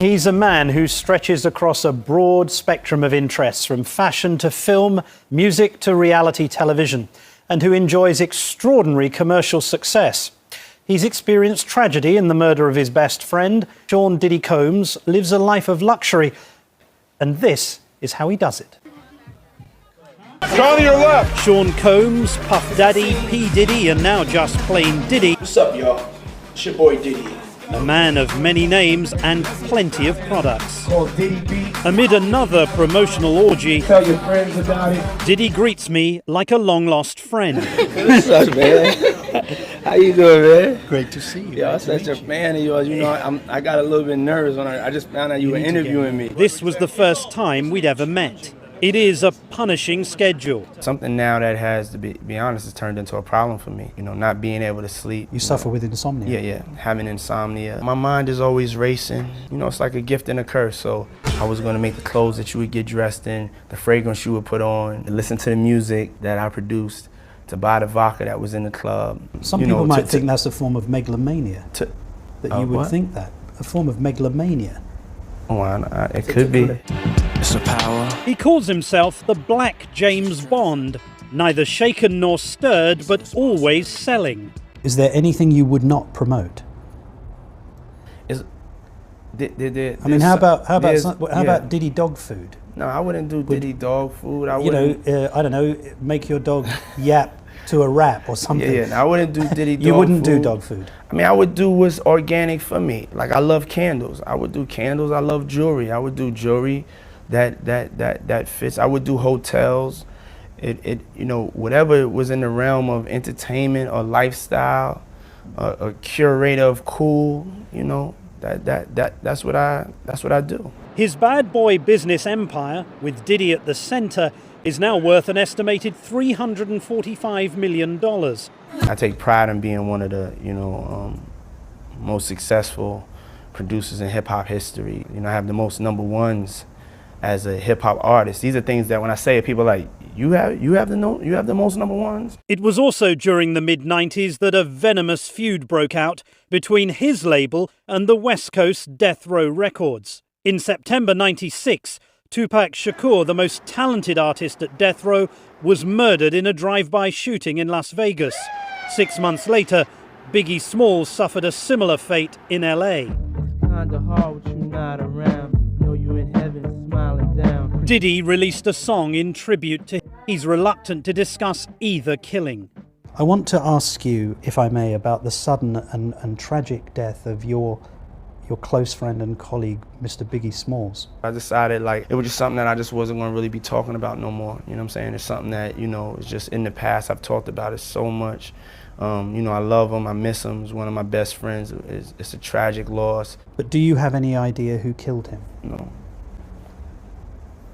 He's a man who stretches across a broad spectrum of interests, from fashion to film, music to reality television, and who enjoys extraordinary commercial success. He's experienced tragedy in the murder of his best friend. Sean Diddy Combs lives a life of luxury, and this is how he does it. Turn to your left. Sean Combs, Puff Daddy, P Diddy, and now just plain Diddy. What's up, y'all? It's your boy Diddy. A man of many names and plenty of products. Called Diddy B. Amid another promotional orgy, Tell your friends about it. Diddy greets me like a long-lost friend. What's up, man? How you doing, man? Great to see you. Yeah, I'm such a fan of yours. You know, I got a little bit nervous when I just found out you were interviewing me. This was the first time we'd ever met. It is a punishing schedule. Something now that has, to be honest, has turned into a problem for me. You know, not being able to sleep. You suffer with insomnia? Yeah, having insomnia. My mind is always racing. You know, it's like a gift and a curse. So I was going to make the clothes that you would get dressed in, the fragrance you would put on, to listen to the music that I produced, to buy the vodka that was in the club. Some people might think that's a form of megalomania. That you would what? think that. A form of megalomania. Oh, it could be. It's a power. He calls himself the Black James Bond, neither shaken nor stirred, but always selling. Is there anything you would not promote? I mean, how about Diddy dog food? No, I wouldn't do Diddy dog food. I don't know, make your dog yap to a rap or something. Yeah, I wouldn't do Diddy dog food. You wouldn't do dog food? I mean, I would do what's organic for me. Like, I love candles. I would do candles. I love jewelry. I would do jewelry that fits. I would do hotels. You know, whatever was in the realm of entertainment or lifestyle, a curator of cool, you know, that's what I do. His bad boy business empire, with Diddy at the center, is now worth an estimated $345 million. I take pride in being one of the, most successful producers in hip hop history. You know, I have the most number ones as a hip hop artist. These are things that when I say it, people are like, you have the most number ones. It was also during the mid-90s that a venomous feud broke out between his label and the West Coast Death Row Records. In September '96, Tupac Shakur, the most talented artist at Death Row, was murdered in a drive-by shooting in Las Vegas. 6 months later, Biggie Smalls suffered a similar fate in LA. Kinda hard with you not around. Know you in heaven smiling down. Diddy released a song in tribute to him. He's reluctant to discuss either killing. I want to ask you, if I may, about the sudden and tragic death of your close friend and colleague, Mr. Biggie Smalls. I decided, like, it was just something that I just wasn't going to really be talking about no more. You know what I'm saying? It's something that, is just in the past. I've talked about it so much. I love him. I miss him. He's one of my best friends. It's a tragic loss. But do you have any idea who killed him? No.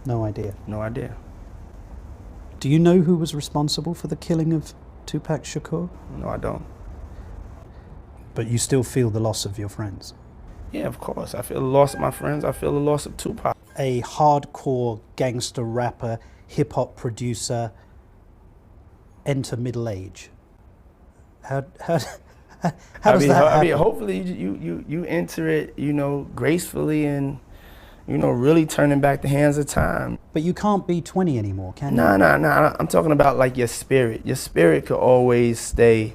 No idea? No idea. Do you know who was responsible for the killing of Tupac Shakur? No, I don't. But you still feel the loss of your friends? Yeah, of course. I feel the loss of my friends. I feel the loss of Tupac. A hardcore gangster rapper, hip-hop producer, enter middle age. How does that happen? I mean, hopefully you enter it, gracefully and, really turning back the hands of time. But you can't be 20 anymore, can you? No. I'm talking about, like, your spirit. Your spirit could always stay,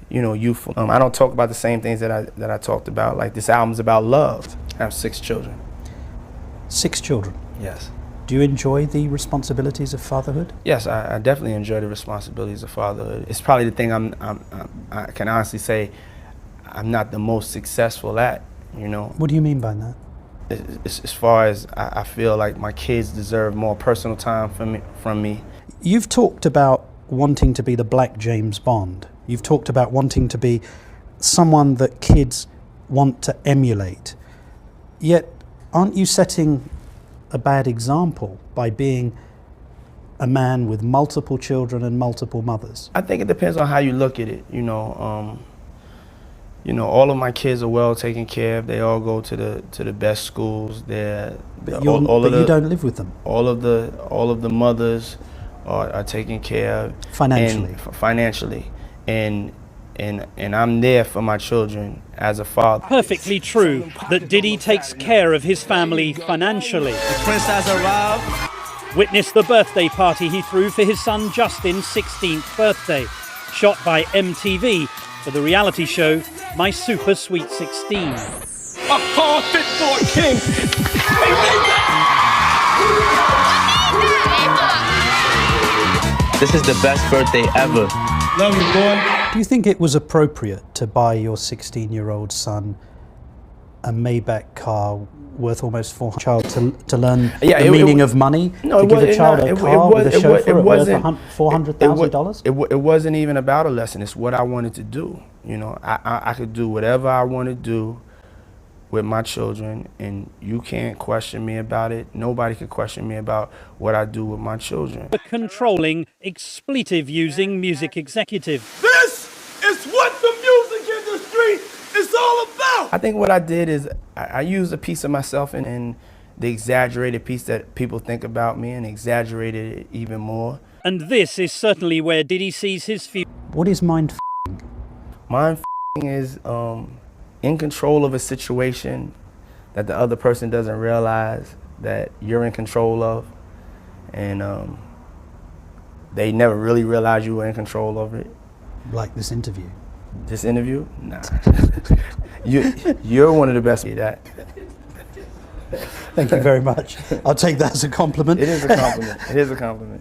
youthful. I don't talk about the same things that I talked about. Like, this album's about love. I have 6 children. 6 children? Yes. Do you enjoy the responsibilities of fatherhood? Yes, I definitely enjoy the responsibilities of fatherhood. It's probably the thing I can honestly say I'm not the most successful at, What do you mean by that? As far as I feel like my kids deserve more personal time from me. You've talked about wanting to be the Black James Bond. You've talked about wanting to be someone that kids want to emulate. Yet, aren't you setting a bad example by being a man with multiple children and multiple mothers? I think it depends on how you look at it. All of my kids are well taken care of. They all go to the best schools. But you don't live with them. All of the mothers are taken care of financially. And and I'm there for my children as a father. Perfectly true that Diddy takes care of his family financially. The prince has arrived. Witness the birthday party he threw for his son Justin's 16th birthday, shot by MTV for the reality show My Super Sweet 16. A car fit for a king. This is the best birthday ever. Love you, boy. Do you think it was appropriate to buy your 16-year-old son a Maybach car worth almost $400,000 to learn the meaning of money? No, to give a child a car with a chauffeur worth $400,000? It wasn't even about a lesson. It's what I wanted to do. You know, I could do whatever I want to do with my children, and you can't question me about it. Nobody can question me about what I do with my children. A controlling, expletive-using music executive. This is what the music industry is all about. I think what I did is I used a piece of myself and the exaggerated piece that people think about me and exaggerated it even more. And this is certainly where Diddy sees his future. What is mind Mind is in control of a situation that the other person doesn't realize that you're in control of, and they never really realize you were in control of it. like this interview? This interview? Nah. You're one of the best at that. Thank you very much. I'll take that as a compliment. It is a compliment. It is a compliment.